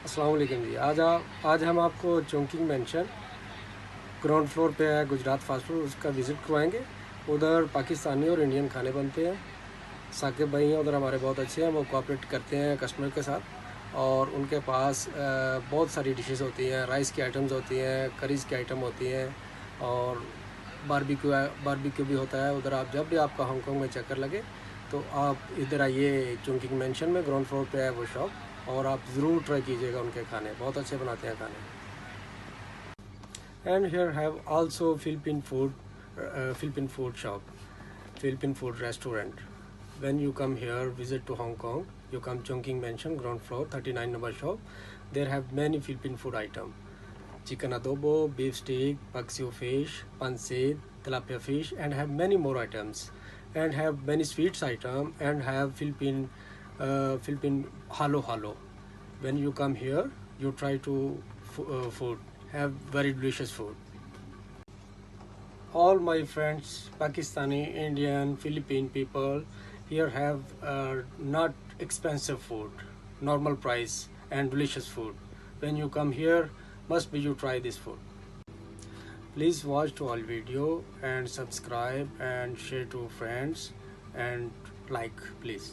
अस्सलाम वालेकुम जी। आज हम आपको चोंकिंग मेंशन ग्राउंड फ्लोर पे है गुजरात फास्ट फूड, उसका विज़िट करवाएंगे। उधर पाकिस्तानी और इंडियन खाने बनते हैं। साकिब भाई हैं उधर हमारे, बहुत अच्छे हैं, वो कोऑपरेट करते हैं कस्टमर के साथ। और उनके पास बहुत सारी डिशेस होती हैं, राइस की आइटम्स होती हैं, करीज़ की आइटम होती हैं और बारबेक्यू भी होता है उधर। आप जब भी आपका हांगकांग में चक्कर लगे तो आप इधर आइए। चोंकिंग मेंशन में ग्राउंड फ्लोर पे है वो शॉप, और आप ज़रूर ट्राई कीजिएगा उनके खाने, बहुत अच्छे बनाते हैं खाने। And here have also Philippine food shop, Philippine food restaurant. When you come here visit to Hong Kong, you come Chongqing Mansion ground floor 39 number shop. There have many Philippine food item: chicken adobo, beef steak, paksiu fish, pancit, tilapia fish, and have many more items, and have many sweets item, and have Philippine Halu. When you come here, you try to food, have very delicious food. All my friends, Pakistani, Indian, Philippine people here have not expensive food, normal price and delicious food. When you come here, must be you try this food. Please watch to all video and subscribe and share to friends and like, please.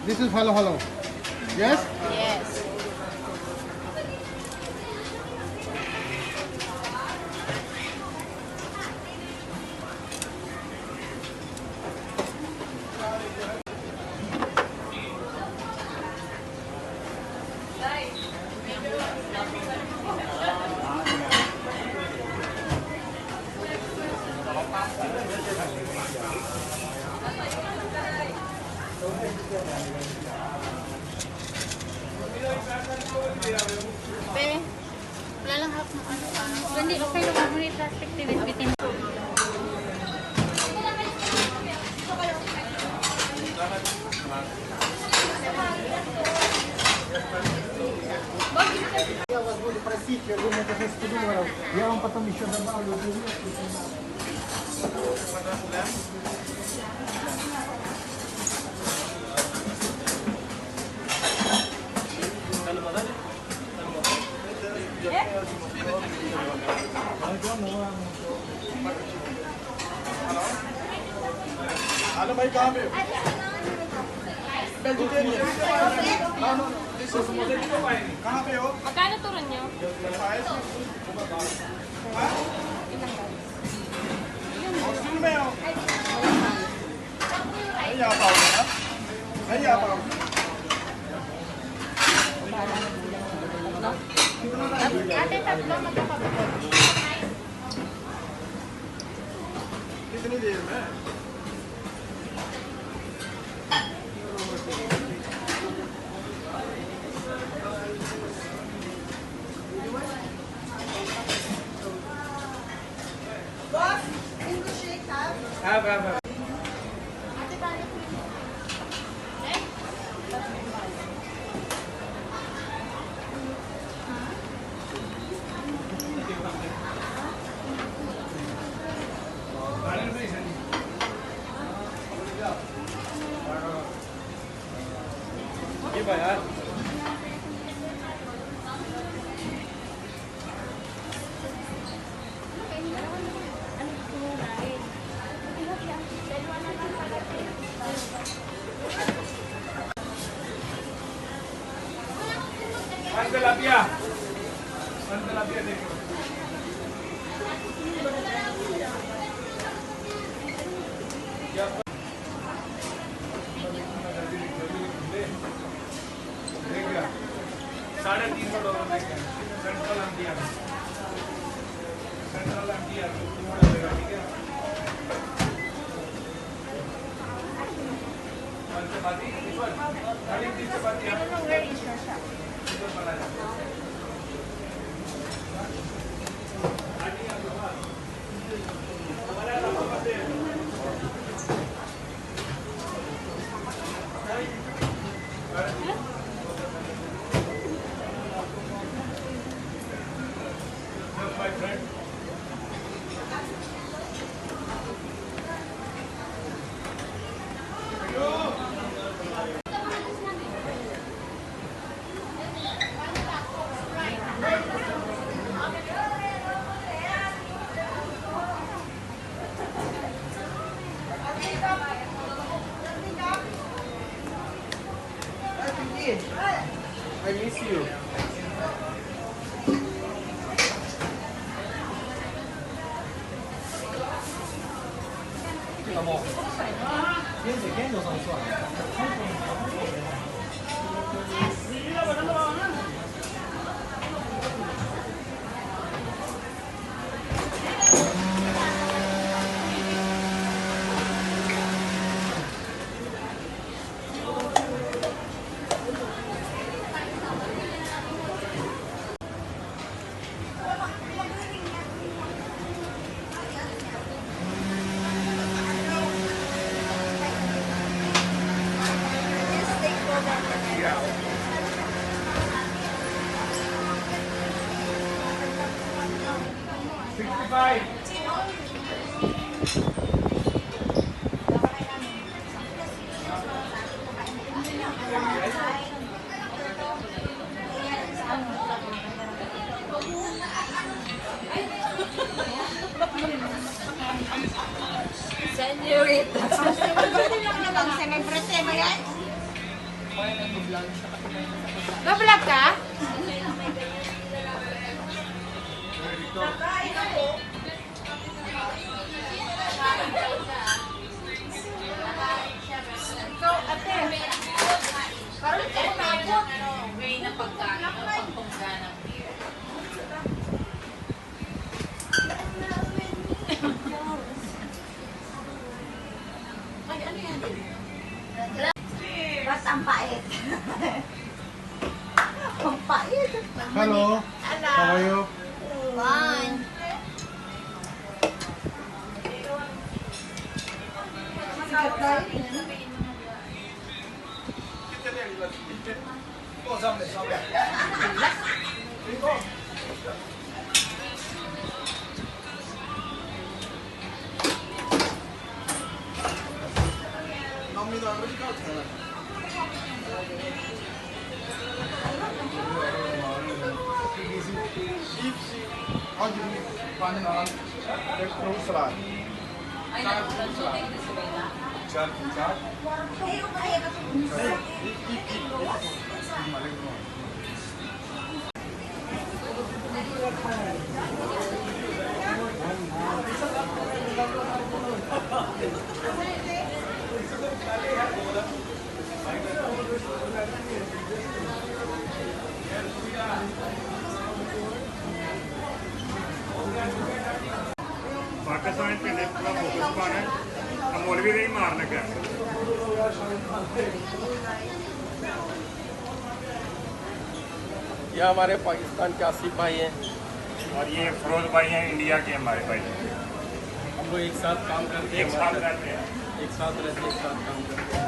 This is hello. Yes? Yes. Pe, wala lang hap na ano. Hindi, okay lang ako ni plastic bitin. Я вас буду просить, я думаю, это же $100. Я вам потом еще добавлю. Hello, भाई कहाँ पे हो? कहाँ पे हो? Magkano turon nyo? Hostel में हो? नहीं आ पाओगे ना? नहीं आ पाओगे? Ate, tatlo magkakabot. कितनी देर में? I miss you. Senorita. Semi-brete ba yan? Bablog ka? Ikaw, ate. Parang ito nakot. Way na pagkano, pagtungga ng beer. Ay, ano yan? Hello. How are you? Fine. I'll give you one naan, with fruit salad. Pakistan के लिए पूरा फोकस पाना है हम मौलवी नहीं मार लगा ये हमारे पाकिस्तान के आसिफ भाई हैं। और ये फरोज भाई हैं इंडिया के हमारे भाई हम लोग एक साथ काम करते हैं, एक साथ रहते हैं एक साथ रहते हैं, एक साथ काम करते हैं।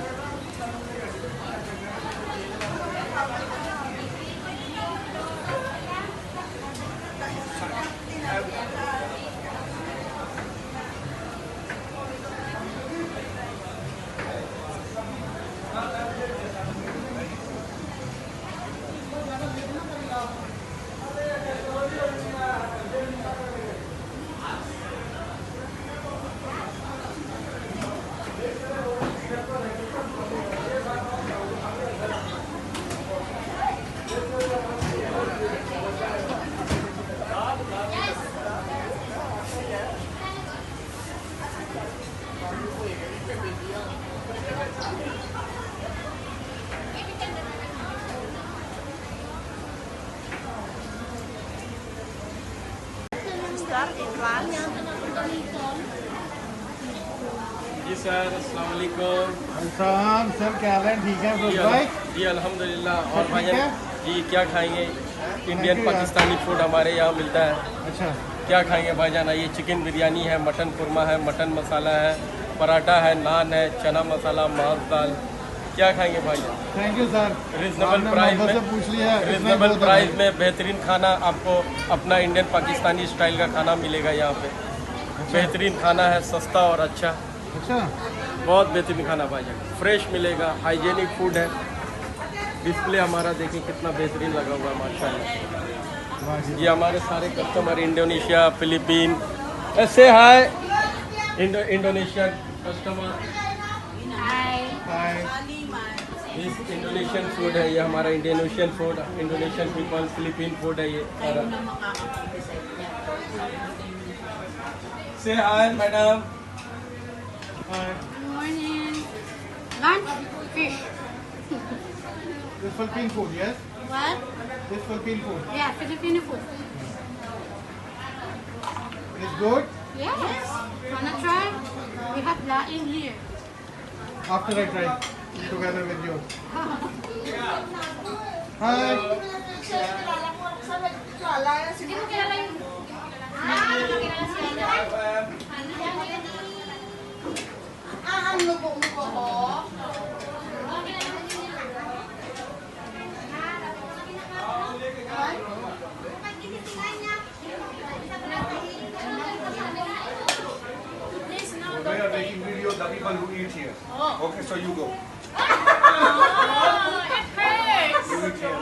जी सर, अस्सलाम वालेकुम। Assalaam, sir, क्या हाल है? ठीक है, जी, भाई? जी अल्हम्दुलिल्लाह। और ठीक भाई है? जी क्या खाएंगे? इंडियन you, पाकिस्तानी फूड हमारे यहाँ मिलता है। अच्छा, क्या खाएंगे भाईजान? आइए, चिकन बिरयानी है, मटन कुरमा है, मटन मसाला है, पराठा है, नान है, चना मसाला, मांस दाल। क्या खाएंगे भाईजान? Thank you sir. Reasonable price में, पूछ लिया। रिजनेबल प्राइस में बेहतरीन खाना आपको अपना इंडियन पाकिस्तानी स्टाइल का खाना मिलेगा यहाँ पे। बेहतरीन खाना है, सस्ता और अच्छा, अच्छा, बहुत बेहतरीन खाना भाईजान, फ्रेश मिलेगा, हाइजेनिक फूड है। डिस्प्ले हमारा देखिए कितना बेहतरीन लगा हुआ है माशाल्लाह। वाह जी। ये हमारे सारे कस्टमर इंडोनेशिया, फिलीपीन, ऐसे हाय इंडोनेशियन कस्टमर। हाय। इस इंडोनेशियन फूड है, ये हमारा Indonesian food, Indonesian people, Philippine food है ये सारा। से hi madam. Hi. Good morning. Lunch? Fish. This Philippine food, yes? What? This Philippine food. Yeah, Filipino food. It's good? Yes. Wanna try? We have laing here. After I try, together with you. Hi. Hindi mo kilala yung... Hindi mo kilala si Ang lubong-lubo ko. We are making video of the people who eat here. Okay, so you go. Oh, it hurts. You eat here.